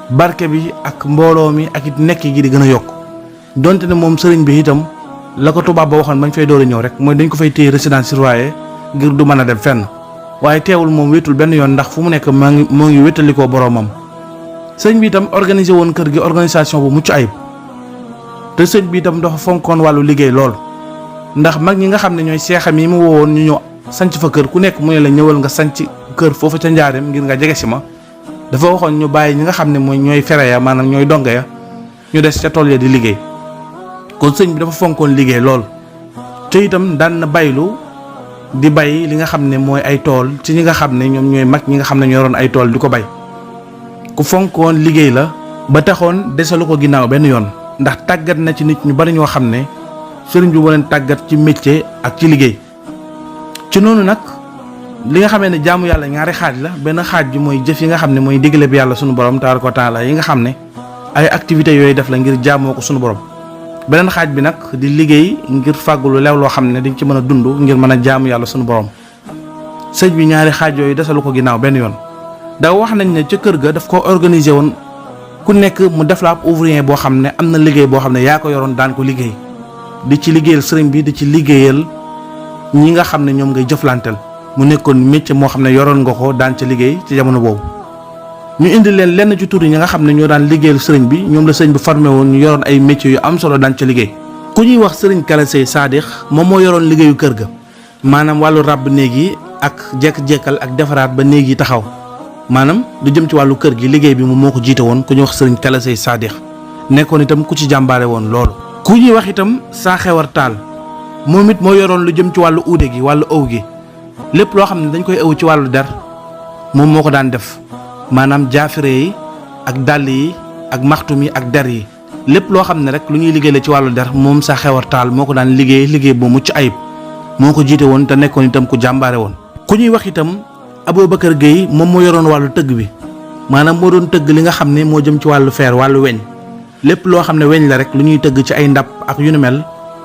[SPEAKER 1] barke bi ak mbooloo mi ak it nekk gi di gën a yokk donte ne moom sëriñ bi itam la ko tubaab ba waxoon bañ fay door a ñëw rek mooy dañ ko fay téye résidence surveillée ngir du mën a dem fenn waaye teewul moom wéetul benn yoon ndax fu mu nekk moo ngi wéttalikoo boroomam. sëñ bi itam organisé woon kër gi organisation bu mucc ayib te sëñ bi itam dafa fonkoon wàllu liggéey lool ndax mag ñi nga xam ne ñooy seexam yi mu woowoon ñu ñëw sanc fa kër ku nekk mu ne la ñëwal nga sanc kër foofu ca njaareem ngir nga jege si ma dafa waxoon ñu bàyyi ñi nga xam ne mooy ñooy fere ya maanaam ñooy donge ya ñu des ca tool ya di liggéey kon sëñ bi dafa fonkoon liggéey lool te itam daan na baylu di bay li nga xam ne mooy ay tool ci ñi nga xam ne ñoom ñooy mag ñi nga xam ne ñoo yoroon ay tool di ko bay ku fonkoon liggéey la ba taxoon desalu ko ginnaaw benn yoon ndax tàggat na ci nit ñu bari ñoo xam ne sëriñ bi moo leen tàggat ci métier ak ci liggéey ci noonu nag li nga xamee ne jaamu yàlla ñaari xaaj la benn xaaj bi mooy jëf yi nga xam ne mooy digle bi yàlla sunu borom tabaaraka wa taala yi nga xam ne ay activités yooyu def la ngir jaamoo ko sunu borom beneen xaaj bi nag di liggéey ngir fàggu lu leew loo xam ne dañ ci mën a dund ngir mën a jaamu yàlla sunu borom sëñ bi ñaari xaaj yooyu desalu ko ginnaaw benn yoon da wax nañ ne ca kër ga daf ko organiser woon ku nekk mu def la ab ouvrier boo xam ne am na liggéey boo xam ne yaa ko yoroon daan ko liggéey di ci liggéeyal sëriñ bi di ci liggéeyal ñi nga xam ne ñoom ngay jëflanteel mu nekkoon métier moo xam ne yoroon nga ko daan ca liggéey ci jamono boobu ñu indi leen lenn ci tur yi ñi nga xam ne ñoo daan liggéeyal sëriñ bi ñoom la sëriñ bi formé woon ñu yoroon ay métiers yu am solo daan ca liggéey ku ñuy wax sëriñ Kala Sey Saadix moom moo yoroon liggéeyu kër ga maanaam wàllu ràbb néeg yi ak jekk-jekkal ak defaraat ba néeg yi taxaw maanaam du jëm ci wàllu kër gi liggéey bi moom moo ko jiite woon ku ñuy wax sëriñ Kala Sey Saadix nekkoon itam ku ci jàmbaare woon loolu ku ñuy wax itam saa xewar taal moom it moo yoroon lu jëm ci wàllu uude gi wàllu ëw gi lépp loo xam ne dañ koy ëw ci wàllu der moom moo ko daan def maanaam jaafire yi ak dàll yi ak maxtum yi ak der yi lépp loo xam ne rek lu ñuy liggéey la ci wàllu der moom saa xewar taal moo ko daan liggéey boo mucc ayib moo ko jiite woon te nekkoon itam ku jàmbaare woon ku ñuy wax itam Aboubacar Gueye moom moo yoroon wàllu tëgg bi maanaam moo doon tëgg li nga xam ne moo jëm ci wàllu feer wàllu weñ lépp loo xam ne weñ la rek lu ñuy tëgg ci ay ndab ak yu ni mel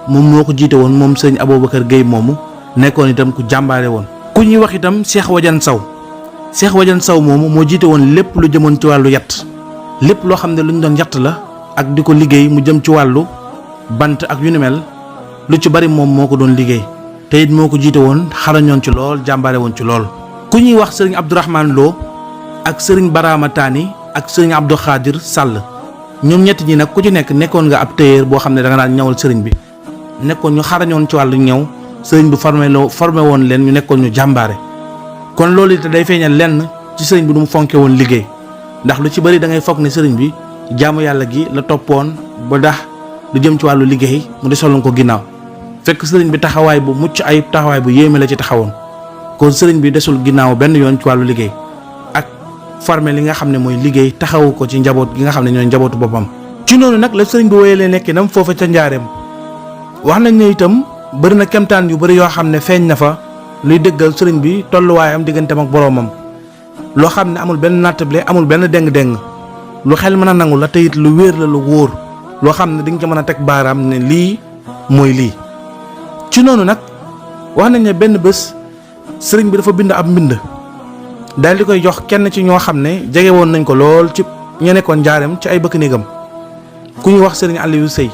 [SPEAKER 1] moom moo ko jiite woon moom sëñ Aboubacar Gueye moomu nekkoon itam ku jàmbaare woon ku ñuy wax itam Cheikh Wadiane Sow moomu moo jiite woon lépp lu jëmoon ci wàllu yatt lépp loo xam ne lu ñu doon yatt la ak di ko liggéey mu jëm ci wàllu bant ak yu ni mel lu ci bari moom moo ko doon liggéey te it moo ko jiite woon xarañoon ci lool jàmbaare woon ci lool ku ñuy wax sëriñ Abdourahmane Lo ak sëriñ Barama Tani ak sëriñ Abdou Khadir Sall ñoom ñett ñi nag ku ci nekk nekkoon nga ab tailleur boo xam ne da nga daan ñawal sëriñ bi nekkoon ñu xarañoon ci wàllu ñëw sëriñ bi formé woon leen ñu nekkoon ñu jàmbaare kon loolu it day feeñal lenn ci sëriñ bi du mu fonke woon liggéey ndax lu ci bëri da ngay foog ne sëriñ bi jaamu yàlla gi la toppoon ba dax lu jëm ci wàllu liggéey mu desaloon ko ginnaaw fekk sëriñ bi taxawaay bu mucc ayib taxawaay bu yéeme la ci taxawoon kon sëriñ bi desul ginnaaw benn yoon ci wàllu liggéey ak formé li nga xam ne mooy liggéey taxawu ko ci njaboot gi nga xam ne ñooy njabootu boppam ci noonu nag la sëriñ bi wéyalee nekk nam foofa ca njaareem wax nañ ne itam bëri na kemtaan yu bëri yoo xam ne feeñ na fa luy dëggal sëriñ bi tolluwaayam digganteem ak boroomam loo xam ne amul benn nattable amul benn déng-déng lu xel mën a nangu la te it lu wéer la lu wóor loo xam ne di nga ko mën a teg baaraam ne lii mooy lii ci noonu nag wax nañ ne benn bés sëriñ bi dafa bind ab mbind daal di koy jox kenn ci ñoo xam ne jege woon nañ ko lool ci ña nekkoon njaareem ci ay bëkk néegam ku ñuy wax sëriñ Aliou Sey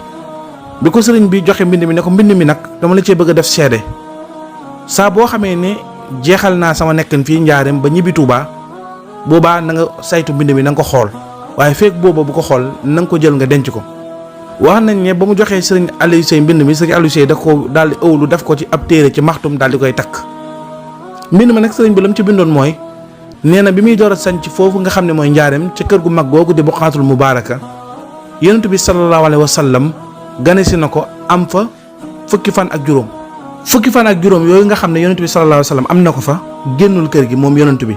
[SPEAKER 1] bi ko sëriñ bi joxe mbind mi ne ko mbind mi nag dama la cee bëgg a def seede saa boo xamee ne jeexal naa sama nekkin fii njaareem ba ñibbi Tuubaa boobaa na nga saytu mbind mi na nga ko xool waaye feek booba bu ko xool na nga ko jël nga denc ko wax nañ ne ba mu joxee sëriñ Aliou Sey mbind mi sëriñ Aliou Sey da ko daal di ëwlu def ko ci ab téere ci maxtum daal di koy takk mbind ma nag sëriñ bi la mu ci bindoon mooy nee na bi muy door a sanc foofu nga xam ne mooy njaareem ca kër gu mag googu di Buqaatul Mubaaraka yonent bi sallallahu alayhi wa sallam gane si na ko am fa fukki fan ak juróom yooyu nga xam ne yonent bi sallallahu alayhi wa sallam am na ko fa génnul kër gi moom yonent bi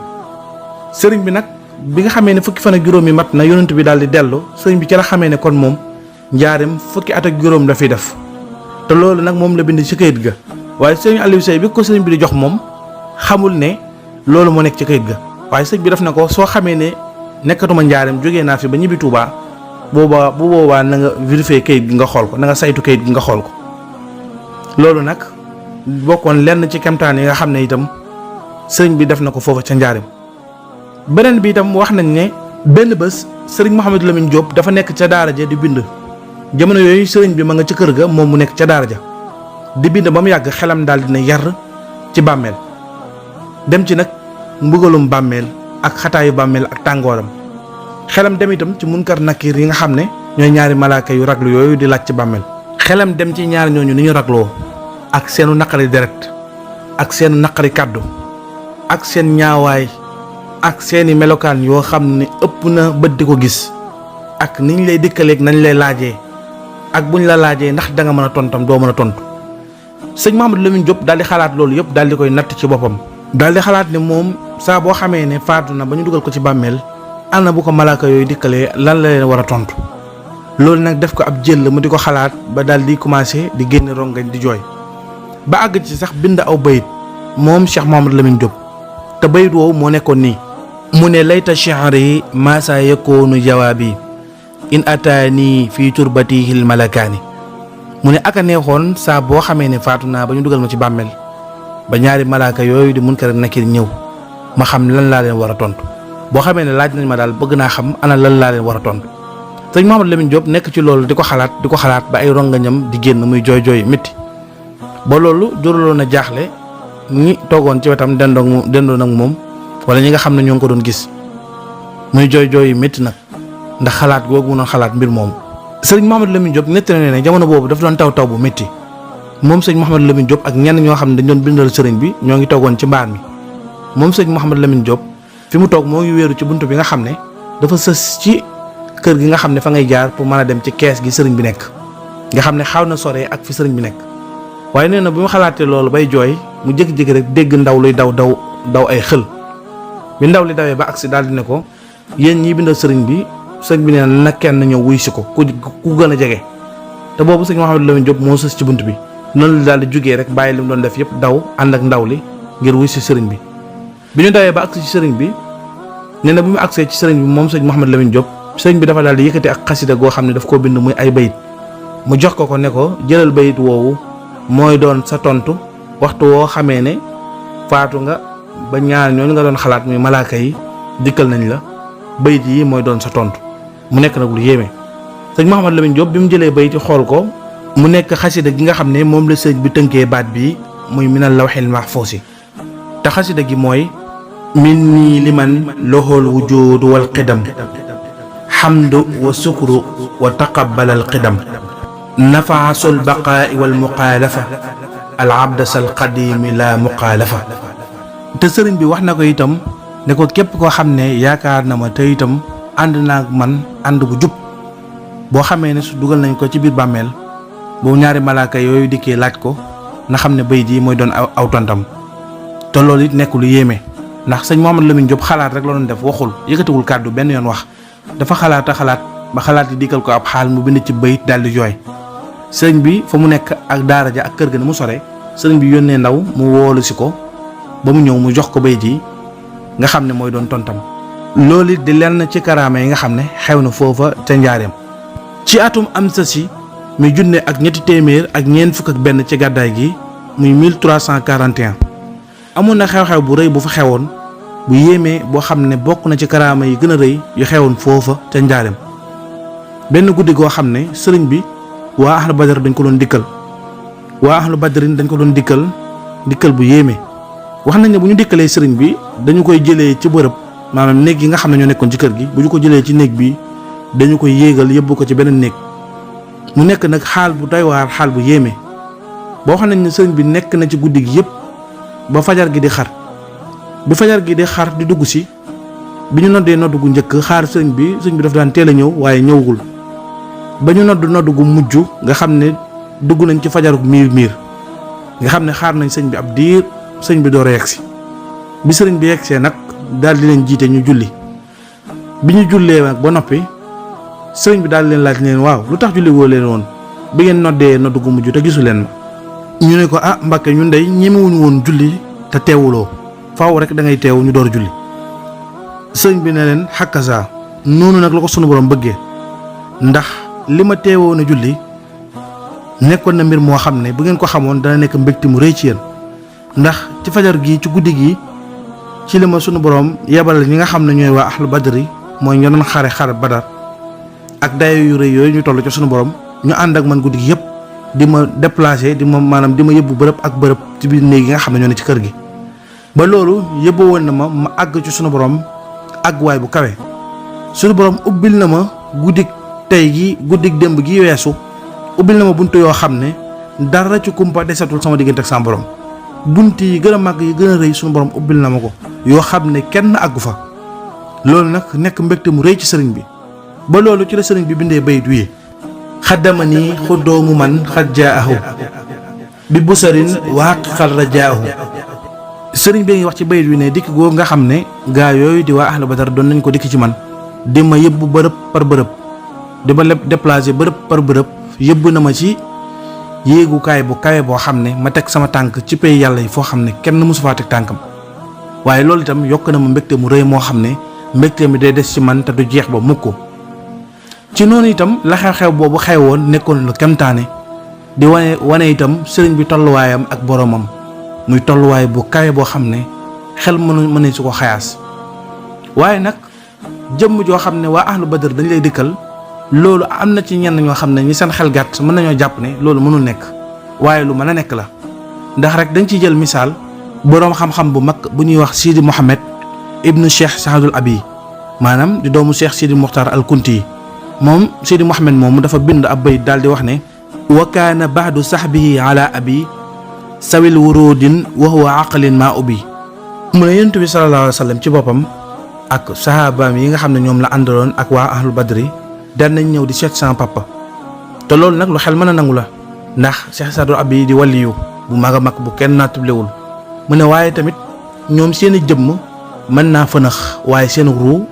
[SPEAKER 1] sëriñ bi nag bi nga xamee ne fukki fan ak juróom yi mat na yonent bi daal di dellu sëriñ bi ci la xamee ne kon moom njaareem fukki at ak juróom la fi def te loolu nag moom la bind ci kayit ga waaye sëriñ Aliou Sey bi ko sëriñ bi di jox moom xamul ne loolu moo nekk ci kayit ga waaye sëriñ bi def na ko soo xamee ne nekkatuma njaareem jógee naa fi ba ñibbi Tuubaa bu boobaa na nga vérifier kayit gi nga xool ko na nga saytu kayit gi nga xool ko loolu nag bokkoon lenn ci kemtaan yi nga xam ne itam sëriñ bi def na ko foofa ca njaareem beneen bi itam wax nañ ne benn bés sëriñ Mouhamadou Lamine Diop dafa nekk ca daara ja di bind jamono yooyu sëriñ bi ma nga ca kër ga moom mu nekk ca daara ja di bind ba mu yàgg xelam daal dina yar ci bàmmeel dem ci nag mbugalum bàmmeel ak xataayu bàmmeel ak tàngooram xelam dem itam ci munkar nakir yi nga xam ne ñooy ñaari malaaka yu raglu yooyu di laaj ci bàmmeel xelam dem ci ñaar ñooñu ni ñu ragloo ak seenu naqari deret ak seenu naqari kàddu ak seen ñaawaay ak seeni melokaan yoo xam ne ëpp na bët di ko gis ak niñ lay dikkaleeg nañ lay laajee ak buñ la laajee ndax da nga mën a tontam doo mën a tontu sëñ Mouhamadou Lamine Diop daal di xalaat loolu yëpp daal di koy natt ci boppam daal di xalaat ne moom saa boo xamee ne faatu na ba ñu dugal ko ci bàmmeel ana bu ko malaaka yooyu dikkalee lan la leen war a tontu loolu nag def ko ab jël mu di ko xalaat ba daal di commencé di génn rongañ di jooy ba àgg ci sax bind aw bayit moom Cheikh Mouhamadou Lamine Diop te bayit woowu moo nekkoon nii mu ne layta shi'ri ma sa yakunu jawaabi in ataani fii turbatihil malakaani mu ne aka neexoon saa boo xamee ne faatu naa ba ñu dugal ma ci bàmmeel ba ñaari malaaka yooyu di Munkar ak Nakiir ñëw ma xam lan laa leen war a tontu boo xamee ne laaj nañ ma daal bëgg naa xam ana lan laa leen war a tontu sëñ Mouhamadou Lamine Diop nekk ci loolu di ko xalaat ba ay rongañam di génn muy jooy jooy métti ba loolu juraloon a jaaxle ñi toogoon ci wetam dendoon ak moom wala ñi nga xam ne ñoo ngi ko doon gis muy jooy jooy métti nag ndax xalaat googu mu doon xalaat mbir moomu. sëriñ Mouhamadou Lamine Diop nettali na ne jamono boobu dafa doon taw bu métti moom sëñ Mouhamadou Lamine Diop ak ñenn ñoo xam ne dañ doon bindal sëriñ bi ñoo ngi toogoon ci mbaar mi moom sëñ Mouhamadou Lamine Diop fi mu toog moo ngi wéeru ci buntu bi nga xam ne dafa sës ci kër gi nga xam ne fa ngay jaar pour mën a dem ci kees gi sëriñ bi nekk nga xam ne xaw na sore ak fi sëriñ bi nekk waaye nee na bi mu xalaatee loolu bay jooy mu jékki-jékki rek dégg ndaw luy daw ay xël bi ndaw li dawee ba agsi daal di ne ko yéen ñii bindal sëriñ bi nee na nag kenn ñëw wuy si ko ku gën a jege te boobu sëñ Mouhamadou Lamine Diop moo sës ci bunt bi noonu la daal di jugee rek bàyyi li mu doon def yëpp daw ànd ak ndaw li ngir wuy si sëriñ bi bi ñu dawee ba agsi ci sëriñ bi nee na bi mu agsee ci sëriñ bi moom sëñ Mouhamadou Lamine Diop sëriñ bi dafa daal di yëkkati ak xasida goo xam ne daf koo bind muy ay bayit mu jox ko ne ko jëlal bayit woowu mooy doon sa tontu waxtu woo xamee ne faatu nga ba ñaar ñooñu nga doon xalaat muy malaaka yi dikkal nañ la bayit yi mooy doon sa tontu mu nekk nag lu yéeme sëñ Mouhamadou Lamine Diop bi mu jëlee bayit yi xool ko mu nekk xasida gi nga xam ne moom la sëriñ bi tënkee baat bi muy minal lawhil mahfuusi te xasida gi mooy min nii liman loxool wujudu wal qidam xamdu wa sukru wa taqabbalal qidam nafaasul baqaa'i wal muqaalafa al abdasal qadimi la muqaalafa te sëriñ bi wax na ko itam ne ko képp koo xam ne yaakaar na ma te itam ànd naag man ànd bu jub boo xamee ne su dugal nañ ko ci biir bàmmeel boobu ñaari malaaka yooyu dikkee laaj ko na xam ne bayit yi mooy doon aw tontam te loolu it nekk lu yéeme ndax sëñ Mouhamadou Lamine Diop xalaat rek la doon def waxul yëkkatiwul kàddu benn yoon wax dafa xalaat a xalaat ba xalaat yi dikkal ko ab xaal mu bind ci bayit daal di jooy sëriñ bi fa mu nekk ak daara ja ak kër ga ne mu sore sëriñ bi yónnee ndaw mu woolu si ko ba mu ñëw mu jox ko bayit yi nga xam ne mooy doon tontam loolu it di lenn ci karaama yi nga xam ne xew na foofa ca njaareem ci atum am sa si muy junne ak ñetti téeméer ak ñeent fukk ak benn ci gàddaay gi muy 1341 amoon na xew-xew bu rëy bu fa xewoon bu yéemee boo xam ne bokk na ci karaama yi gën a rëy yu xewoon foofa ca njaareem benn guddi goo xam ne sëriñ bi waa ahlu badar dañ ko doon dikkal dikkal bu yéeme wax nañ ne bu ñu dikkalee sëriñ bi dañu koy jëlee ci bërëb maanaam néeg yi nga xam ne ñoo nekkoon ci kër gi bu ñu ko jëlee ci néeg bi dañu koy yéegal yóbbu ko ci beneen néeg mu nekk nag xaal bu doy waar xaal bu yéeme boo xam nañ ne sëriñ bi nekk na ci guddi gi yëpp ba fajar gi di xar bi fajar gi di xar di dugg si bi ñu noddee nodd gu njëkk xaar sëriñ bi daf daan teel a ñëw waaye ñëwagul ba ñu nodd gu mujj nga xam ne dugg nañ ci fajaruk miir nga xam ne xaar nañ sëñ bi ab diir sëñ bi door a yegsi bi sëriñ bi yegsee nag daal di leen jiite ñu julli bi ñu jullee nag ba noppi sëriñ bi daal di leen laaj leen waaw lu tax julli woo leen woon bi ngeen noddee nodd gu mujj te gisu leen ma ñu ne ko ah Mbàkke ñun dey ñemewuñu woon julli te teewuloo faaw rek da ngay teew ñu door julli sëriñ bi ne leen xakkasa noonu nag la ko sunu borom bëggee ndax li ma teewoon a julli nekkoon na mbir moo xam ne bu ngeen ko xamoon dana nekk mbégte mu rëy ci yéen ndax ci fajar gi ci guddi gi ci li ma sunu borom yebalal ñi nga xam ne ñooy waa ahlu badri mooy ñu doon xare Badar ak dayo yu rëy yooyu ñu toll ci sunu borom ñu ànd ak man guddi gi yëpp di ma déplacer di ma maanaam di ma yóbbu bërëb ak bërëb ci biir néeg yi nga xam ne ñoo ne ci kër gi ba loolu yóbbu woon na ma àgg ci sunu borom àgguwaay bu kawe sunu borom ubbil na ma guddik tey gi guddik démb gi weesu ubbil na ma buntu yoo xam ne dara ci kumpa desatul sama diggante ak sama borom bunt yi gën a màgg yi gën a rëy sunu borom ubbil na ma ko yoo xam ne kenn àggu fa loolu nag nekk mbégte mu rëy ci sëriñ bi ba loolu ci la sëriñ bi bindee bayit wi xaddama ni xuddoomu man xat jaahu bi busarin waaqiqal rajaahu sëriñ bi ngi wax ci bayit wi ne dikk goo nga xam ne gaa yooyu di waa ahlu badar doon nañ ko dikk ci man di ma yëbbu bërëb par bërëb di ma déplacer bërëb par bërëb yëbbu na ma ci yéegukaay bu kawe boo xam ne ma teg sama tànk ci pay yàlla yi foo xam ne kenn mësu faa teg tànkam waaye loolu itam yokk na ma mbégte mu rëy moo xam ne mbégte mi day des ci man te du jeex ba mukk ci noonu itam la xew-xew boobu xewoon nekkoon lu kemtaane di wane itam sëriñ bi tolluwaayam ak boromam muy tolluwaay bu kawe boo xam ne xel mën su ko xayaas waaye nag jëmm joo xam ne waa ahlu badar dañ lay dikkal loolu am na ci ñenn ñoo xam ne ñi seen xel gàtt mën nañoo jàpp ne loolu mënul nekk waaye lu mën a nekk la ndax rek dañ ciy jël misaal boroom xam-xam bu mag bu ñuy wax Sidi Mohamed ibnu Cheikh Saadul Abi maanaam di doomu Cheikh Sidi Muxtaar al Kunti yi moom Sidi Mohamed moomu dafa bind ab bayit daal di wax ne wa kaana baadu sahbihi ala abi sawil wurudin wa huwa aqlin maa ubi mu ne yonent bi sallallahu alayhi wa sallam ci boppam ak sahabaam yi nga xam ne ñoom la àndaloon ak waa ahlu badri daan nañ ñëw di seet sama papa te loolu nag lu xel mën a nangu la ndax Cheikh Saadul Abi di waliyu bu mag a mag bu kenn naatablewul mu ne waaye tamit ñoom seeni jëmm mën naa fënax waaye seen ruu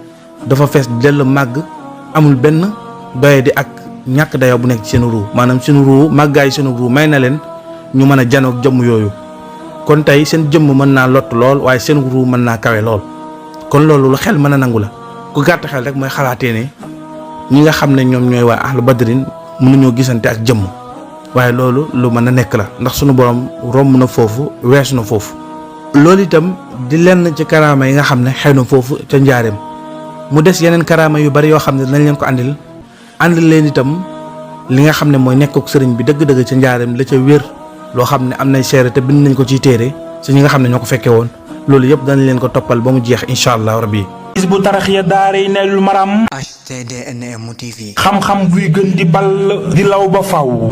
[SPEAKER 1] dafa fees dell màgg amul benn doye di ak ñàkk dayoo bu nekk ci seen ruu maanaam seen ruu màggaay seen ruu may na leen ñu mën a janoog jëmm yooyu kon tey seen jëmm mën naa lott lool waaye seen ruu mën naa kawe lool kon loolu lu xel mën a nangu la ku gàtt xel rek mooy xalaatee ne ñi nga xam ne ñoom ñooy waa ahlu badrin mënuñoo gisante ak jëmm waaye loolu lu mën a nekk la ndax sunu borom romb na foofu weesu na foofu loolu itam di lenn ci karaama yi nga xam ne xew na foofu ca njaareem mu des yeneen karaama yu bari yoo xam ne dinañ leen ko àndil leen itam li nga xam ne mooy nekkuk sëriñ bi dëgg-dëgg ca njaareem la ca wér loo xam ne am nay seere te bind nañ ko ciy téere ci ñi nga xam ne ñoo ko fekke woon loolu yëpp danañ leen ko toppal ba mu jeex incha allah rabbi
[SPEAKER 2] Hizbut Tarqiyyah daaray Naylul Maram
[SPEAKER 3] HTDNM TV
[SPEAKER 2] xam-xam buy gën di ball di law ba faw